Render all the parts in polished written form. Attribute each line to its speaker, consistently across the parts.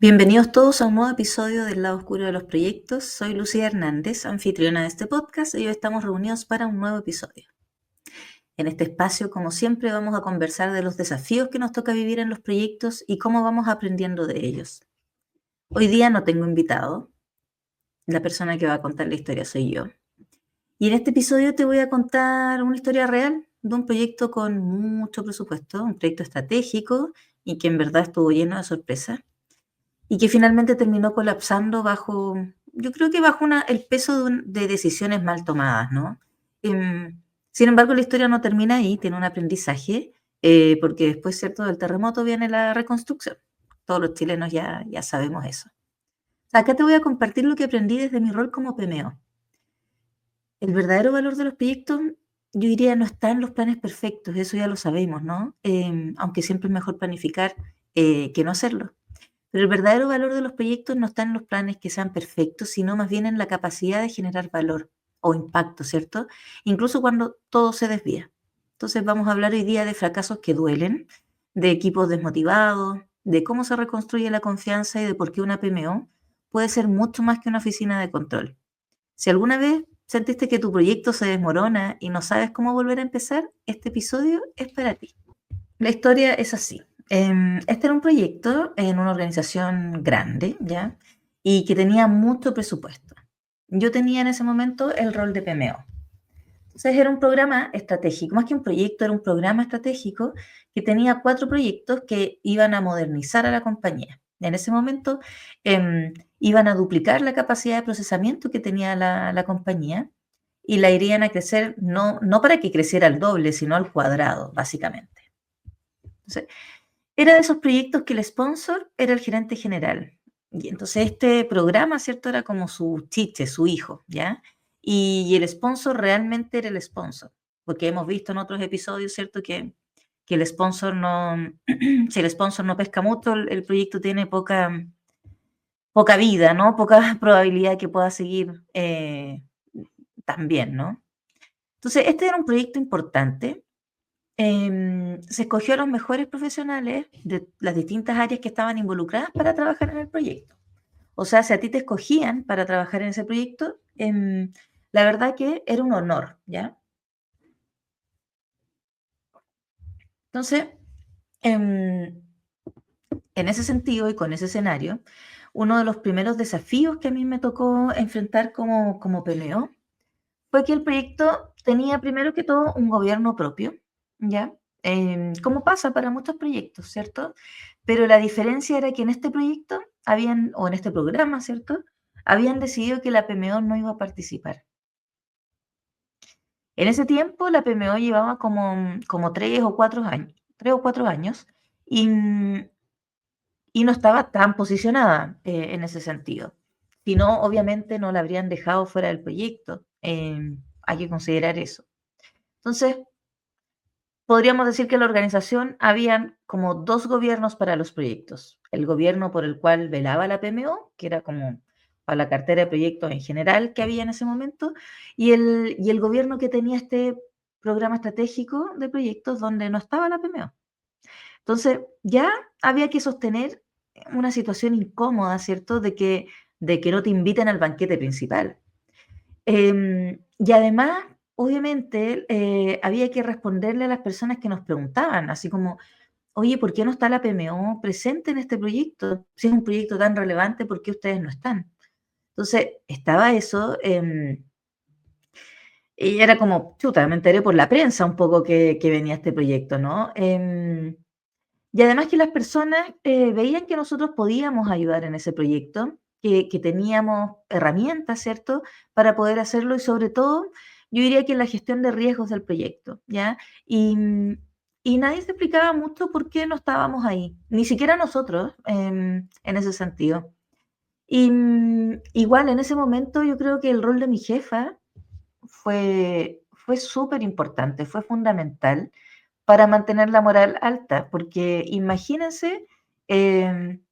Speaker 1: Bienvenidos todos a un nuevo episodio del lado oscuro de los proyectos. Soy Lucía Hernández, anfitriona de este podcast, y hoy estamos reunidos para un nuevo episodio. En este espacio, como siempre, vamos a conversar de los desafíos que nos toca vivir en los proyectos y cómo vamos aprendiendo de ellos. Hoy día no tengo invitado. La persona que va a contar la historia soy yo. Y en este episodio te voy a contar una historia real de un proyecto con mucho presupuesto, un proyecto estratégico y que en verdad estuvo lleno de sorpresas. Y que finalmente terminó colapsando bajo, yo creo que bajo el peso de decisiones mal tomadas, ¿no? Sin embargo, la historia no termina ahí, tiene un aprendizaje, porque después, ¿cierto?, del terremoto viene la reconstrucción. Todos los chilenos ya sabemos eso. Acá te voy a compartir lo que aprendí desde mi rol como PMO. El verdadero valor de los proyectos, yo diría, no está en los planes perfectos, eso ya lo sabemos, ¿no? Aunque siempre es mejor planificar que no hacerlo. Pero el verdadero valor de los proyectos no está en los planes que sean perfectos, sino más bien en la capacidad de generar valor o impacto, ¿cierto? Incluso cuando todo se desvía. Entonces vamos a hablar hoy día de fracasos que duelen, de equipos desmotivados, de cómo se reconstruye la confianza y de por qué una PMO puede ser mucho más que una oficina de control. Si alguna vez sentiste que tu proyecto se desmorona y no sabes cómo volver a empezar, este episodio es para ti. La historia es así. Este era un proyecto en una organización grande, ¿ya? Y que tenía mucho presupuesto. Yo tenía en ese momento el rol de PMO. Entonces era un programa estratégico, más que un proyecto, era un programa estratégico que tenía 4 proyectos que iban a modernizar a la compañía. En ese momento iban a duplicar la capacidad de procesamiento que tenía la compañía y la irían a crecer, no para que creciera al doble, sino al cuadrado, básicamente. Entonces, era de esos proyectos que el sponsor era el gerente general. Y entonces este programa, ¿cierto? Era como su chiche, su hijo, ¿ya? Y el sponsor realmente era el sponsor, porque hemos visto en otros episodios, ¿cierto? Que el sponsor no, si el sponsor no pesca mucho, el proyecto tiene poca vida, ¿no? Poca probabilidad que pueda seguir tan bien, ¿no? Entonces, este era un proyecto importante. Se escogió a los mejores profesionales de las distintas áreas que estaban involucradas para trabajar en el proyecto. O sea, si a ti te escogían para trabajar en ese proyecto, la verdad que era un honor, ¿ya? Entonces, em, en ese sentido y con ese escenario, uno de los primeros desafíos que a mí me tocó enfrentar como PMO fue que el proyecto tenía primero que todo un gobierno propio, ¿ya? Como pasa para muchos proyectos, ¿cierto? Pero la diferencia era que en este proyecto o en este programa, ¿cierto? Habían decidido que la PMO no iba a participar. En ese tiempo la PMO llevaba como 3 o 4 años, 3 o 4 años, y, y no estaba tan posicionada en ese sentido. Si no, obviamente no la habrían dejado fuera del proyecto. Hay que considerar eso. Entonces, podríamos decir que en la organización habían como 2 gobiernos para los proyectos. El gobierno por el cual velaba la PMO, que era como para la cartera de proyectos en general que había en ese momento, y el gobierno que tenía este programa estratégico de proyectos donde no estaba la PMO. Entonces, ya había que sostener una situación incómoda, ¿cierto? De que no te inviten al banquete principal. Y además, obviamente, había que responderle a las personas que nos preguntaban, así como, oye, ¿por qué no está la PMO presente en este proyecto? Si es un proyecto tan relevante, ¿por qué ustedes no están? Entonces, estaba eso, y era como, chuta, me enteré por la prensa un poco que venía este proyecto, ¿no? Y además que las personas veían que nosotros podíamos ayudar en ese proyecto, que teníamos herramientas, ¿cierto?, para poder hacerlo y sobre todo, yo diría que la gestión de riesgos del proyecto, ¿ya? Y, y nadie se explicaba mucho por qué no estábamos ahí, ni siquiera nosotros en ese sentido. Y igual en ese momento yo creo que el rol de mi jefa fue súper importante, fue fundamental para mantener la moral alta, porque imagínense, em,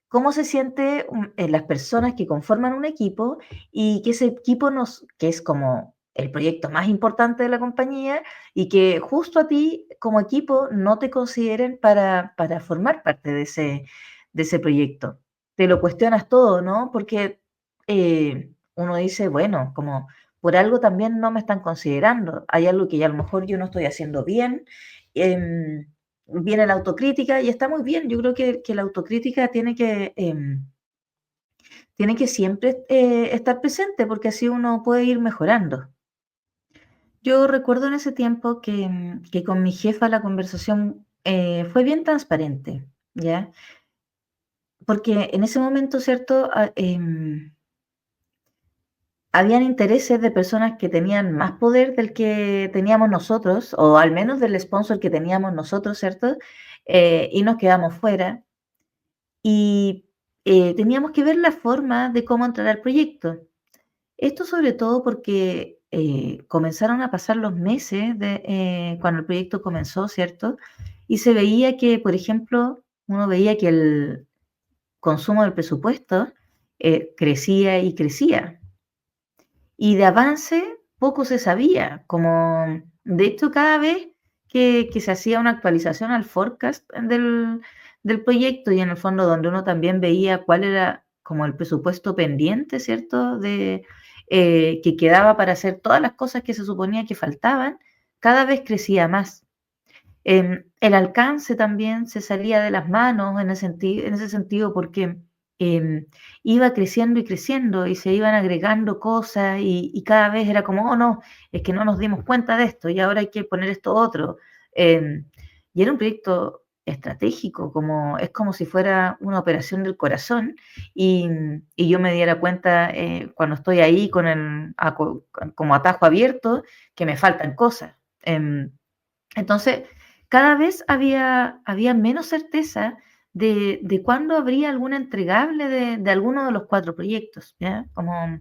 Speaker 1: cómo se siente las personas que conforman un equipo y que ese equipo que es como el proyecto más importante de la compañía y que justo a ti como equipo no te consideren para formar parte de ese proyecto. te lo cuestionas todo, ¿no? Porque uno dice, bueno, como por algo también no me están considerando, hay algo que ya a lo mejor yo no estoy haciendo bien, viene la autocrítica y está muy bien, yo creo que la autocrítica tiene que siempre estar presente porque así uno puede ir mejorando. Yo recuerdo en ese tiempo que con mi jefa la conversación fue bien transparente, ¿ya? Porque en ese momento, ¿cierto? Habían intereses de personas que tenían más poder del que teníamos nosotros, o al menos del sponsor que teníamos nosotros, ¿cierto? Y nos quedamos fuera. Y teníamos que ver la forma de cómo entrar al proyecto. Esto sobre todo porque comenzaron a pasar los meses cuando el proyecto comenzó, ¿cierto? Y se veía que, por ejemplo, uno veía que el consumo del presupuesto crecía y crecía. Y de avance poco se sabía, como de hecho cada vez que se hacía una actualización al forecast del proyecto y en el fondo donde uno también veía cuál era como el presupuesto pendiente, ¿cierto? Que quedaba para hacer todas las cosas que se suponía que faltaban, cada vez crecía más. El alcance también se salía de las manos en ese sentido porque iba creciendo y creciendo y se iban agregando cosas y cada vez era como, oh no, es que no nos dimos cuenta de esto y ahora hay que poner esto otro. Em, y era un proyecto estratégico, es como si fuera una operación del corazón y, y yo me diera cuenta cuando estoy ahí como atajo abierto que me faltan cosas. Entonces, cada vez había menos certeza de cuándo habría alguna entregable de alguno de los 4 proyectos, ¿ya? Como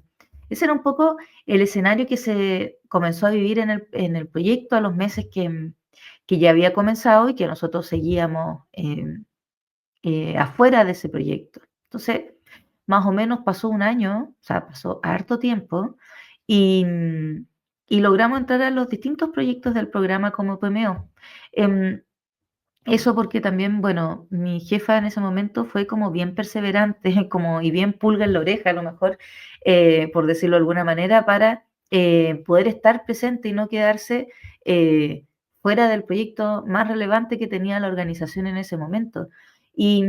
Speaker 1: ese era un poco el escenario que se comenzó a vivir en el proyecto a los meses que ya había comenzado y que nosotros seguíamos, afuera de ese proyecto. Entonces, más o menos pasó un año, o sea, pasó harto tiempo, y, y logramos entrar a los distintos proyectos del programa como PMO. Em, Eso porque también, bueno, mi jefa en ese momento fue como bien perseverante, como y bien pulga en la oreja, a lo mejor, por decirlo de alguna manera, para poder estar presente y no quedarse fuera del proyecto más relevante que tenía la organización en ese momento. Y,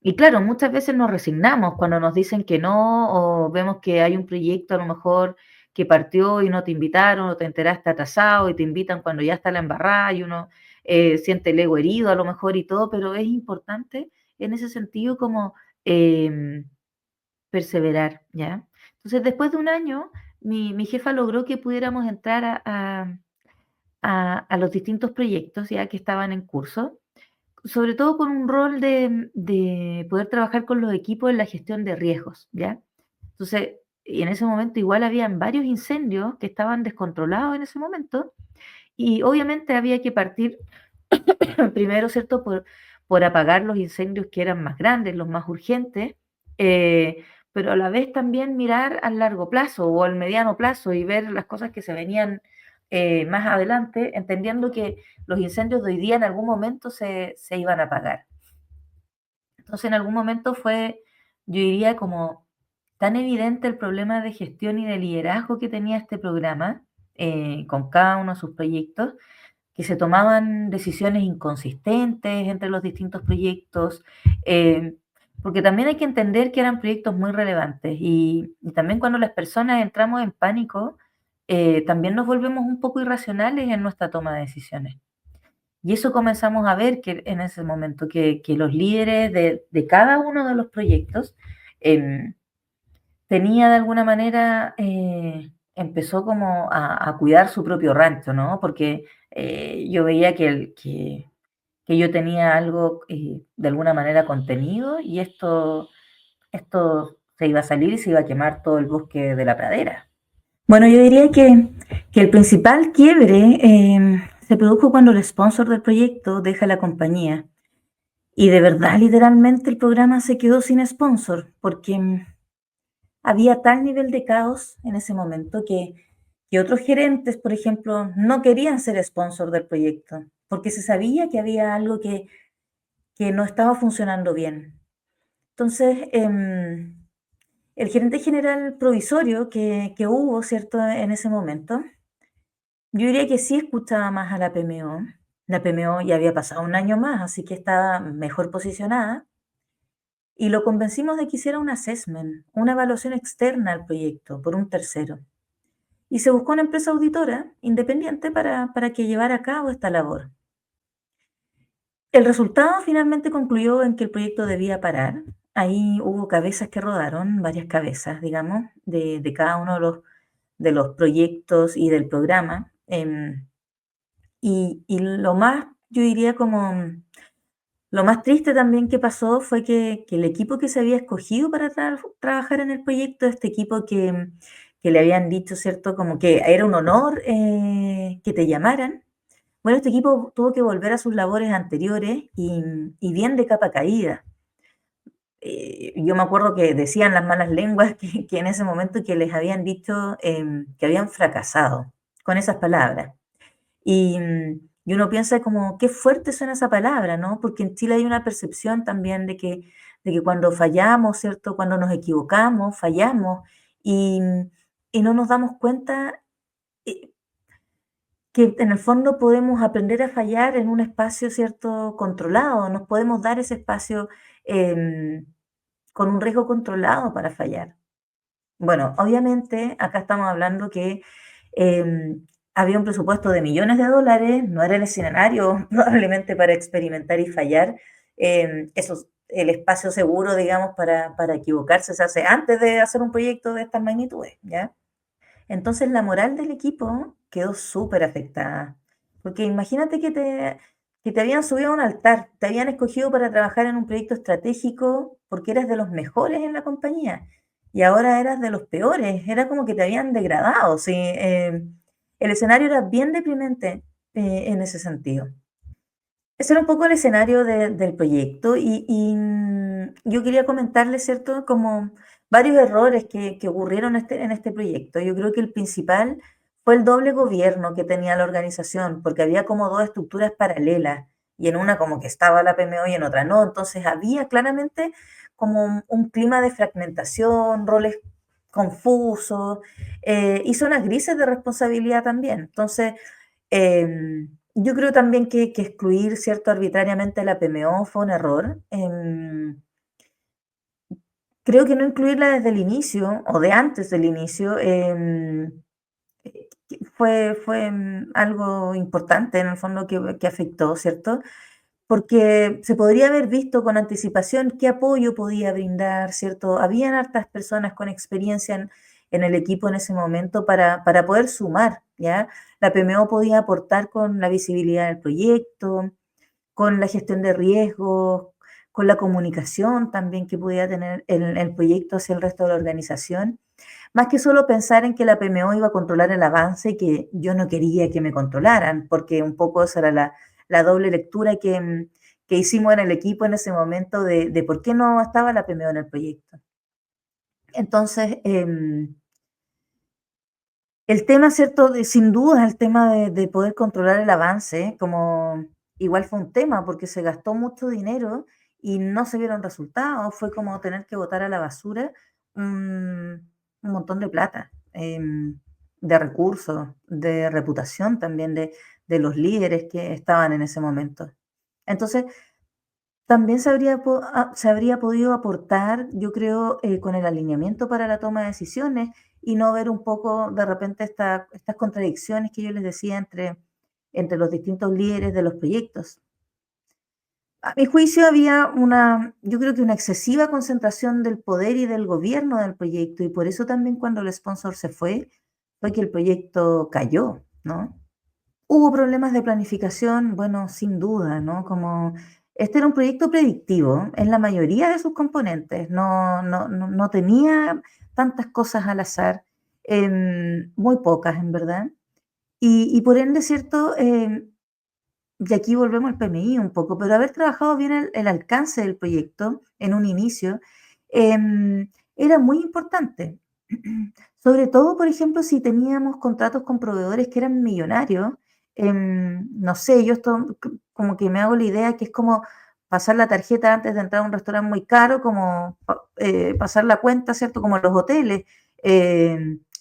Speaker 1: y claro, muchas veces nos resignamos cuando nos dicen que no, o vemos que hay un proyecto a lo mejor que partió y no te invitaron, o te enteraste atrasado y te invitan cuando ya está la embarrada y uno siente el ego herido a lo mejor y todo, pero es importante en ese sentido como em, perseverar, ¿ya? Entonces, después de un año, mi jefa logró que pudiéramos entrar a los distintos proyectos ya que estaban en curso, sobre todo con un rol de poder trabajar con los equipos en la gestión de riesgos, ¿ya? Entonces, y en ese momento igual habían varios incendios que estaban descontrolados en ese momento y obviamente había que partir primero, ¿cierto? Por apagar los incendios que eran más grandes, los más urgentes, pero a la vez también mirar al largo plazo o al mediano plazo y ver las cosas que se venían más adelante, entendiendo que los incendios de hoy día en algún momento se iban a apagar. Entonces, en algún momento fue, yo diría, como tan evidente el problema de gestión y de liderazgo que tenía este programa con cada uno de sus proyectos, que se tomaban decisiones inconsistentes entre los distintos proyectos, eh, porque también hay que entender que eran proyectos muy relevantes y también cuando las personas entramos en pánico, también nos volvemos un poco irracionales en nuestra toma de decisiones. Y eso comenzamos a ver que en ese momento, que los líderes de cada uno de los proyectos em, tenía de alguna manera, empezó como a cuidar su propio rancho, ¿no? Porque yo veía que yo tenía algo de alguna manera contenido y esto se iba a salir y se iba a quemar todo el bosque de la pradera. Bueno, yo diría que el principal quiebre se produjo cuando el sponsor del proyecto deja la compañía. Y de verdad, literalmente, el programa se quedó sin sponsor, porque había tal nivel de caos en ese momento que otros gerentes, por ejemplo, no querían ser sponsor del proyecto, porque se sabía que había algo que no estaba funcionando bien. Entonces, el gerente general provisorio que hubo, ¿cierto?, en ese momento, yo diría que sí escuchaba más a la PMO. La PMO ya había pasado un año más, así que estaba mejor posicionada. Y lo convencimos de que hiciera un assessment, una evaluación externa al proyecto por un tercero. Y se buscó una empresa auditora independiente para que llevara a cabo esta labor. El resultado finalmente concluyó en que el proyecto debía parar. Ahí hubo cabezas que rodaron, varias cabezas, digamos, de cada uno de los proyectos y del programa. Y lo más, yo diría como, lo más triste también que pasó fue que el equipo que se había escogido para trabajar en el proyecto, este equipo que le habían dicho, ¿cierto? Como que era un honor que te llamaran. Bueno, este equipo tuvo que volver a sus labores anteriores y bien de capa caída. Yo me acuerdo que decían las malas lenguas que en ese momento que les habían dicho que habían fracasado con esas palabras. Y uno piensa como, qué fuerte suena esa palabra, ¿no? Porque en Chile hay una percepción también de que cuando fallamos, ¿cierto? Cuando nos equivocamos, fallamos y, y no nos damos cuenta eh, que en el fondo podemos aprender a fallar en un espacio, ¿cierto? Controlado, nos podemos dar ese espacio em, con un riesgo controlado para fallar. Bueno, obviamente acá estamos hablando que había un presupuesto de millones de dólares, no era el escenario probablemente para experimentar y fallar. El espacio seguro, digamos, para equivocarse se hace antes de hacer un proyecto de estas magnitudes, ¿ya? Entonces la moral del equipo quedó súper afectada, porque imagínate que te habían subido a un altar, te habían escogido para trabajar en un proyecto estratégico porque eras de los mejores en la compañía y ahora eras de los peores, era como que te habían degradado, ¿sí? El escenario era bien deprimente en ese sentido. Ese era un poco el escenario del proyecto y yo quería comentarles, ¿cierto? Como varios errores que ocurrieron en este proyecto. Yo creo que el principal fue el doble gobierno que tenía la organización, porque había como dos estructuras paralelas y en una como que estaba la PMO y en otra no. Entonces había claramente como un clima de fragmentación, roles confusos y zonas grises de responsabilidad también. Entonces, yo creo también que excluir, ¿cierto?, arbitrariamente a la PMO fue un error. Creo que no incluirla desde el inicio o de antes del inicio fue algo importante en el fondo que afectó, ¿cierto? Porque se podría haber visto con anticipación qué apoyo podía brindar, ¿cierto? Habían hartas personas con experiencia en el equipo en ese momento para poder sumar, ¿ya? La PMO podía aportar con la visibilidad del proyecto, con la gestión de riesgos, con la comunicación también que podía tener el proyecto hacia el resto de la organización. Más que solo pensar en que la PMO iba a controlar el avance y que yo no quería que me controlaran, porque un poco esa era la doble lectura que hicimos en el equipo en ese momento de por qué no estaba la PMO en el proyecto. Entonces, el tema, ¿cierto? Sin duda, el tema de poder controlar el avance, como igual fue un tema, porque se gastó mucho dinero y no se vieron resultados. Fue como tener que botar a la basura un montón de plata, de recursos, de reputación también de los líderes que estaban en ese momento. Entonces, también se habría podido aportar, yo creo, con el alineamiento para la toma de decisiones y no ver un poco de repente estas contradicciones que yo les decía entre los distintos líderes de los proyectos. A mi juicio había yo creo que una excesiva concentración del poder y del gobierno del proyecto y por eso también cuando el sponsor se fue que el proyecto cayó, ¿no? Hubo problemas de planificación, bueno, sin duda, ¿no? Como este era un proyecto predictivo en la mayoría de sus componentes, no tenía tantas cosas al azar, muy pocas en verdad. Y por ende, ¿cierto? Y aquí volvemos al PMI un poco, pero haber trabajado bien el alcance del proyecto en un inicio era muy importante. Sobre todo, por ejemplo, si teníamos contratos con proveedores que eran millonarios, no sé, yo esto como que me hago la idea que es como pasar la tarjeta antes de entrar a un restaurante muy caro, como pasar la cuenta, ¿cierto? Como en los hoteles,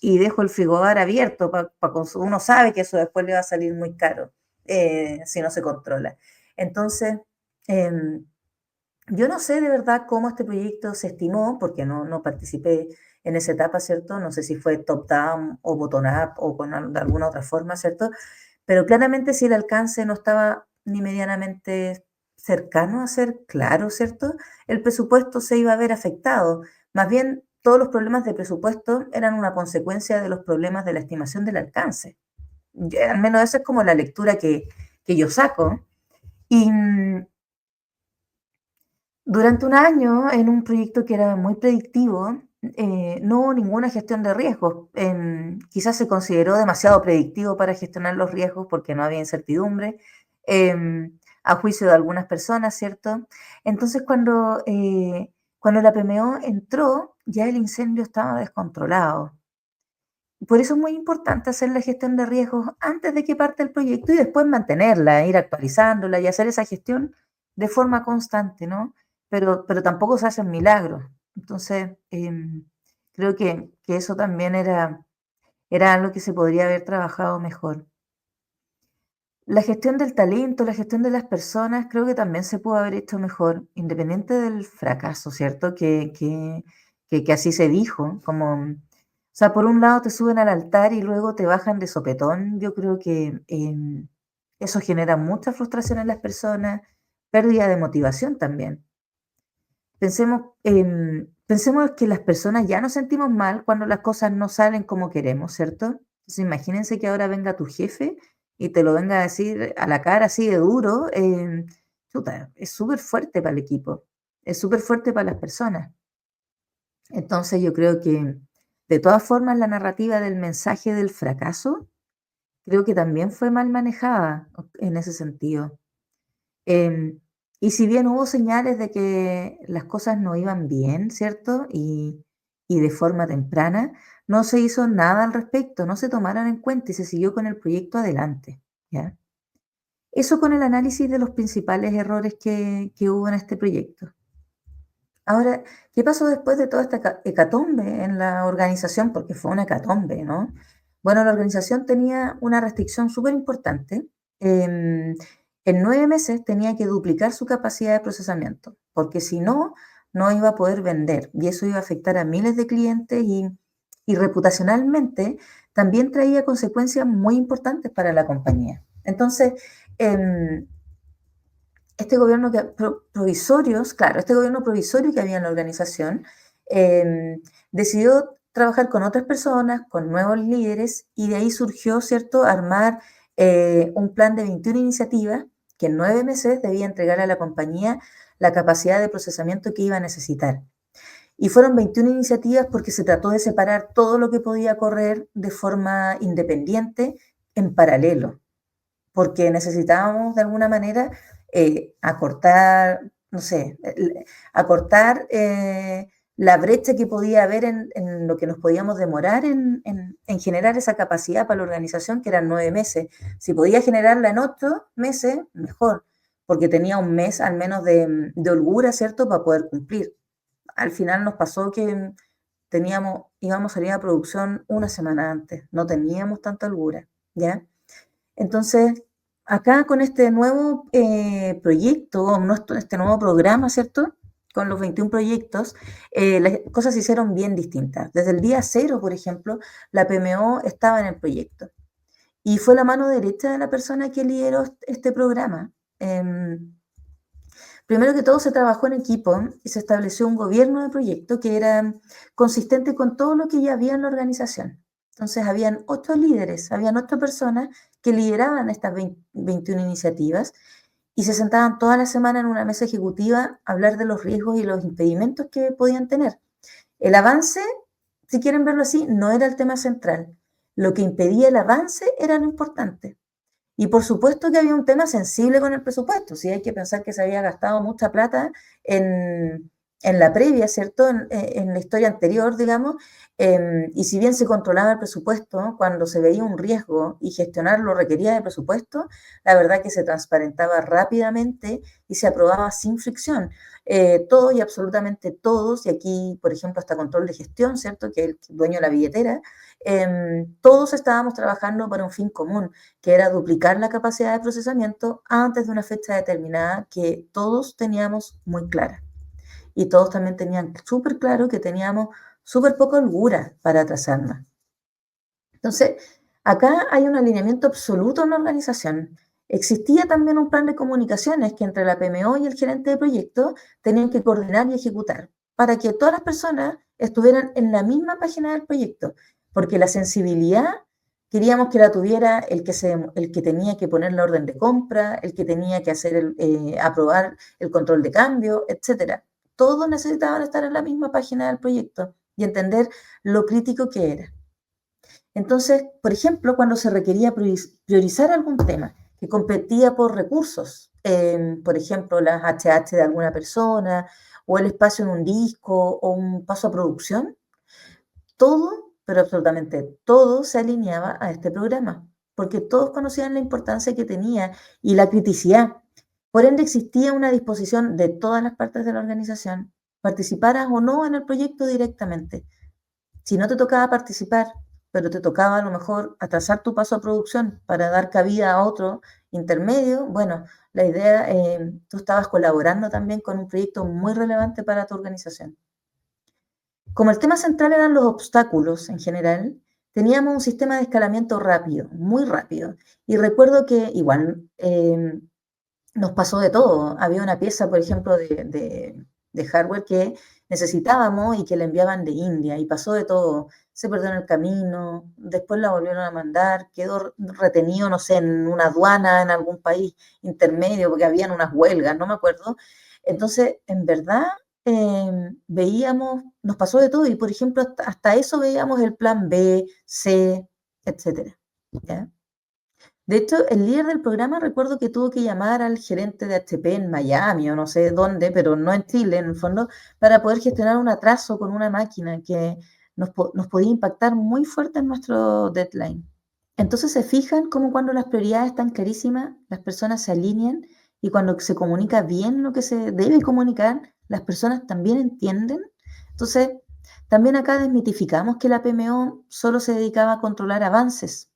Speaker 1: y dejo el frigobar abierto para consumir. Uno sabe que eso después le va a salir muy caro si no se controla. Entonces, em, yo no sé de verdad cómo este proyecto se estimó, porque no participé en esa etapa, ¿cierto? No sé si fue top-down o bottom-up o de alguna otra forma, ¿cierto? Pero claramente si el alcance no estaba ni medianamente cercano a ser claro, ¿cierto? El presupuesto se iba a ver afectado. Más bien, todos los problemas de presupuesto eran una consecuencia de los problemas de la estimación del alcance. Al menos esa es como la lectura que yo saco. Y durante un año, en un proyecto que era muy predictivo, no hubo ninguna gestión de riesgos. Quizás se consideró demasiado predictivo para gestionar los riesgos porque no había incertidumbre, a juicio de algunas personas, ¿cierto? Entonces, cuando la PMO entró, ya el incendio estaba descontrolado. Por eso es muy importante hacer la gestión de riesgos antes de que parte el proyecto y después mantenerla, ir actualizándola y hacer esa gestión de forma constante, ¿no? Pero tampoco se hacen milagros. Entonces, creo que eso también era algo que se podría haber trabajado mejor. La gestión del talento, la gestión de las personas, creo que también se pudo haber hecho mejor, independiente del fracaso, ¿cierto? Que así se dijo, como, o sea, por un lado te suben al altar y luego te bajan de sopetón. Yo creo que eso genera mucha frustración en las personas, pérdida de motivación también. Pensemos que las personas ya nos sentimos mal cuando las cosas no salen como queremos, ¿cierto? Entonces imagínense que ahora venga tu jefe y te lo venga a decir a la cara así de duro, chuta, es súper fuerte para el equipo, es súper fuerte para las personas. Entonces yo creo que de todas formas la narrativa del mensaje del fracaso creo que también fue mal manejada en ese sentido. Em, y si bien hubo señales de que las cosas no iban bien, ¿cierto? Y de forma temprana, no se hizo nada al respecto, no se tomaron en cuenta y se siguió con el proyecto adelante, ¿ya? Eso con el análisis de los principales errores que hubo en este proyecto. Ahora, ¿qué pasó después de toda esta hecatombe en la organización? Porque fue una hecatombe, ¿no? Bueno, la organización tenía una restricción súper importante. em, en 9 meses tenía que duplicar su capacidad de procesamiento, porque si no, no iba a poder vender y eso iba a afectar a miles de clientes y reputacionalmente también traía consecuencias muy importantes para la compañía. Entonces, em, este gobierno provisorios, claro, este gobierno provisorio que había en la organización, decidió trabajar con otras personas, con nuevos líderes, y de ahí surgió, ¿cierto?, armar un plan de 21 iniciativas que en 9 meses debía entregar a la compañía la capacidad de procesamiento que iba a necesitar. Y fueron 21 iniciativas porque se trató de separar todo lo que podía correr de forma independiente en paralelo porque necesitábamos de alguna manera acortar, no sé, acortar la brecha que podía haber en lo que nos podíamos demorar en generar esa capacidad para la organización, que eran 9 meses. Si podía generarla en 8 meses, mejor, porque tenía un mes al menos de holgura, ¿cierto?, para poder cumplir. Al final nos pasó que íbamos a salir a producción una semana antes, no teníamos tanta holgura, ¿ya? Entonces, acá con este nuevo proyecto, este nuevo programa, ¿cierto? Con los 21 proyectos, las cosas se hicieron bien distintas. Desde el día cero, por ejemplo, la PMO estaba en el proyecto y fue la mano derecha de la persona que lideró este programa. Primero que todo se trabajó en equipo y se estableció un gobierno de proyecto que era consistente con todo lo que ya había en la organización. Entonces habían 8 líderes, habían 8 personas que lideraban estas 21 iniciativas y se sentaban toda la semana en una mesa ejecutiva a hablar de los riesgos y los impedimentos que podían tener. El avance, si quieren verlo así, no era el tema central. Lo que impedía el avance era lo importante. Y por supuesto que había un tema sensible con el presupuesto, sí hay que pensar que se había gastado mucha plata en, en la previa, ¿cierto? En la historia anterior, digamos, y si bien se controlaba el presupuesto, cuando se veía un riesgo y gestionarlo requería de presupuesto, la verdad que se transparentaba rápidamente y se aprobaba sin fricción. Todos y absolutamente todos, y aquí, por ejemplo, hasta control de gestión, ¿cierto? Que es el dueño de la billetera, todos estábamos trabajando para un fin común, que era duplicar la capacidad de procesamiento antes de una fecha determinada que todos teníamos muy clara y todos también tenían súper claro que teníamos súper poca holgura para atrasarnos. Entonces, acá hay un alineamiento absoluto en la organización. Existía también un plan de comunicaciones que entre la PMO y el gerente de proyecto tenían que coordinar y ejecutar para que todas las personas estuvieran en la misma página del proyecto, porque la sensibilidad queríamos que la tuviera el que tenía que poner la orden de compra, el que tenía que aprobar el control de cambio, etcétera. Todos necesitaban estar en la misma página del proyecto y entender lo crítico que era. Entonces, por ejemplo, cuando se requería priorizar algún tema que competía por recursos, por ejemplo, las HH de alguna persona, o el espacio en un disco, o un paso a producción, todo, pero absolutamente todo se alineaba a este programa, porque todos conocían la importancia que tenía y la criticidad. Por ende, existía una disposición de todas las partes de la organización, participaras o no en el proyecto directamente. Si no te tocaba participar, pero te tocaba a lo mejor atrasar tu paso a producción para dar cabida a otro intermedio, bueno, la idea, tú estabas colaborando también con un proyecto muy relevante para tu organización. Como el tema central eran los obstáculos en general, teníamos un sistema de escalamiento rápido, muy rápido. Y recuerdo que igual nos pasó de todo. Había una pieza, por ejemplo, de hardware que necesitábamos y que la enviaban de India y pasó de todo. Se perdió en el camino, después la volvieron a mandar, quedó retenido, no sé, en una aduana en algún país intermedio porque habían unas huelgas, no me acuerdo. Entonces, en verdad, veíamos, nos pasó de todo y, por ejemplo, hasta eso veíamos el plan B, C, etcétera. ¿Ya? De hecho, el líder del programa recuerdo que tuvo que llamar al gerente de HP en Miami o no sé dónde, pero no en Chile en el fondo, para poder gestionar un atraso con una máquina que nos podía impactar muy fuerte en nuestro deadline. Entonces se fijan cómo cuando las prioridades están clarísimas, las personas se alinean y cuando se comunica bien lo que se debe comunicar, las personas también entienden. Entonces, también acá desmitificamos que la PMO solo se dedicaba a controlar avances.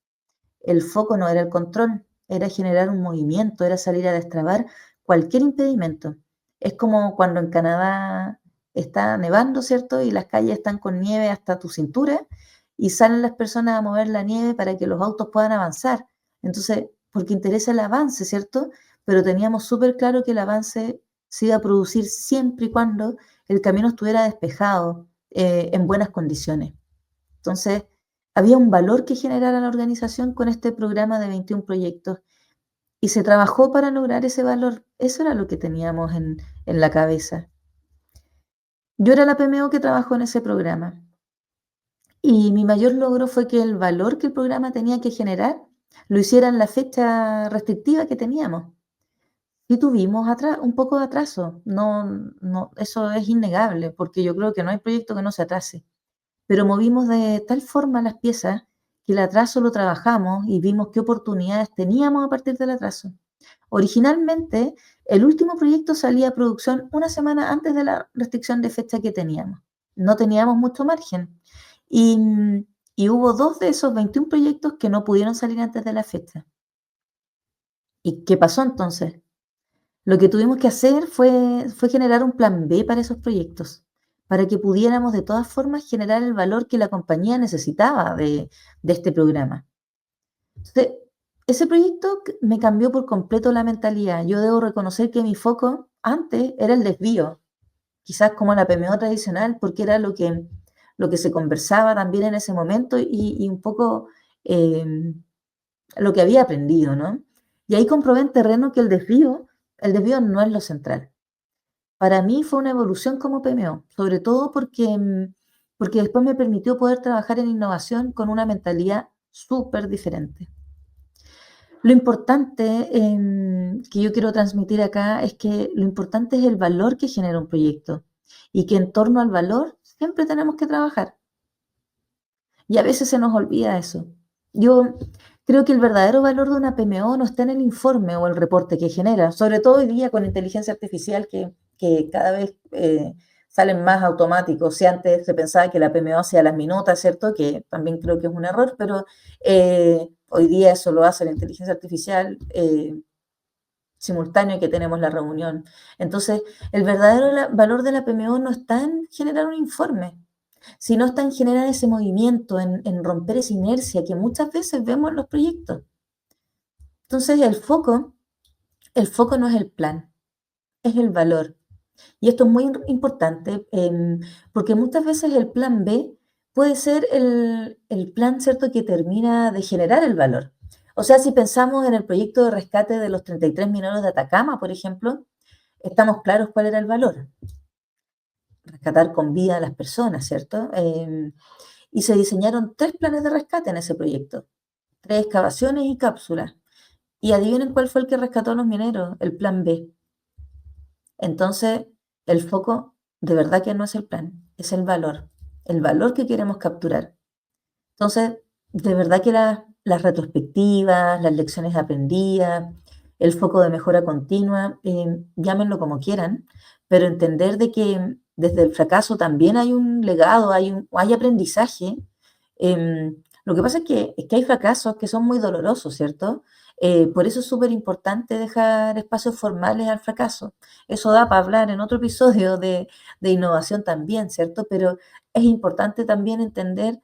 Speaker 1: El foco no era el control, era generar un movimiento, era salir a destrabar cualquier impedimento. Es como cuando en Canadá está nevando, ¿cierto? Y las calles están con nieve hasta tu cintura y salen las personas a mover la nieve para que los autos puedan avanzar. Entonces, porque interesa el avance, ¿cierto? Pero teníamos súper claro que el avance se iba a producir siempre y cuando el camino estuviera despejado, en buenas condiciones. Entonces, había un valor que generara la organización con este programa de 21 proyectos y se trabajó para lograr ese valor. Eso era lo que teníamos en la cabeza. Yo era la PMO que trabajó en ese programa y mi mayor logro fue que el valor que el programa tenía que generar lo hiciera en la fecha restrictiva que teníamos. Y tuvimos un poco de atraso, no, no, eso es innegable, porque yo creo que no hay proyecto que no se atrase. Pero movimos de tal forma las piezas que el atraso lo trabajamos y vimos qué oportunidades teníamos a partir del atraso. Originalmente, el último proyecto salía a producción una semana antes de la restricción de fecha que teníamos. No teníamos mucho margen. Y, y hubo 2 de esos 21 proyectos que no pudieron salir antes de la fecha. ¿Y qué pasó entonces? Lo que tuvimos que hacer fue generar un plan B para esos proyectos, para que pudiéramos de todas formas generar el valor que la compañía necesitaba de este programa. Entonces, ese proyecto me cambió por completo la mentalidad. Yo debo reconocer que mi foco antes era el desvío, quizás como la PMO tradicional, porque era lo que se conversaba también en ese momento y un poco lo que había aprendido, ¿no? Y ahí comprobé en terreno que el desvío no es lo central. Para mí fue una evolución como PMO, sobre todo porque después me permitió poder trabajar en innovación con una mentalidad súper diferente. Lo importante que yo quiero transmitir acá es que lo importante es el valor que genera un proyecto y que en torno al valor siempre tenemos que trabajar. Y a veces se nos olvida eso. Yo creo que el verdadero valor de una PMO no está en el informe o el reporte que genera, sobre todo hoy día con inteligencia artificial que cada vez salen más automáticos. Si antes se pensaba que la PMO hacía las minutas, ¿cierto? Que también creo que es un error, pero hoy día eso lo hace la inteligencia artificial simultáneo que tenemos la reunión. Entonces, el verdadero valor de la PMO no está en generar un informe, sino está en generar ese movimiento, en romper esa inercia que muchas veces vemos en los proyectos. Entonces, el foco no es el plan, es el valor. Y esto es muy importante porque muchas veces el plan B puede ser el plan, ¿cierto?, que termina de generar el valor. O sea, si pensamos en el proyecto de rescate de los 33 mineros de Atacama, por ejemplo, estamos claros cuál era el valor. Rescatar con vida a las personas, ¿cierto? Y se diseñaron 3 planes de rescate en ese proyecto, 3 excavaciones y cápsulas. Y adivinen cuál fue el que rescató a los mineros, el plan B. Entonces, el foco de verdad que no es el plan, es el valor que queremos capturar. Entonces, de verdad que las retrospectivas, las lecciones aprendidas, el foco de mejora continua, llámenlo como quieran, pero entender de que desde el fracaso también hay un legado, hay aprendizaje. Lo que pasa es que hay fracasos que son muy dolorosos, ¿cierto? Por eso es súper importante dejar espacios formales al fracaso. Eso da para hablar en otro episodio de innovación también, ¿cierto? Pero es importante también entender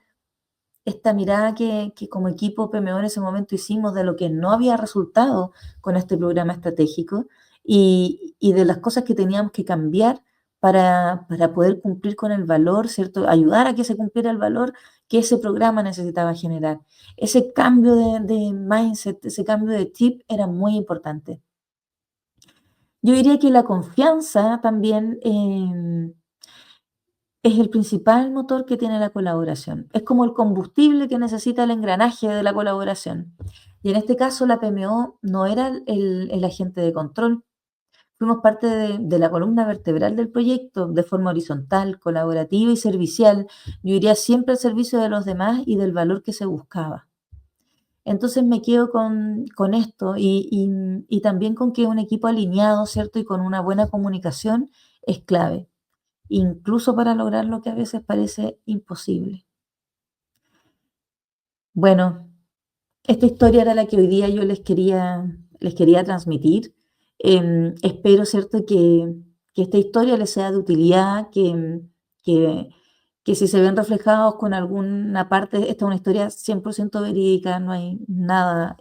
Speaker 1: esta mirada que como equipo PMO en ese momento hicimos de lo que no había resultado con este programa estratégico y de las cosas que teníamos que cambiar para poder cumplir con el valor, ¿cierto? Ayudar a que se cumpliera el valor que ese programa necesitaba generar. Ese cambio de mindset, ese cambio de chip era muy importante. Yo diría que la confianza también es el principal motor que tiene la colaboración. Es como el combustible que necesita el engranaje de la colaboración. Y en este caso la PMO no era el agente de control. Fuimos parte de la columna vertebral del proyecto de forma horizontal, colaborativa y servicial. Yo iría siempre al servicio de los demás y del valor que se buscaba. Entonces me quedo con esto y también con que un equipo alineado, ¿cierto? Y con una buena comunicación es clave, incluso para lograr lo que a veces parece imposible. Bueno, esta historia era la que hoy día yo les quería transmitir. Espero, ¿cierto?, que esta historia les sea de utilidad, que, que si se ven reflejados con alguna parte, esta es una historia 100% verídica, no hay nada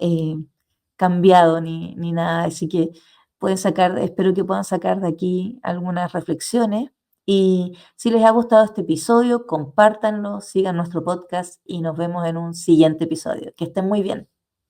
Speaker 1: cambiado ni nada, así que espero que puedan sacar de aquí algunas reflexiones. Y si les ha gustado este episodio, compártanlo, sigan nuestro podcast y nos vemos en un siguiente episodio. Que estén muy bien.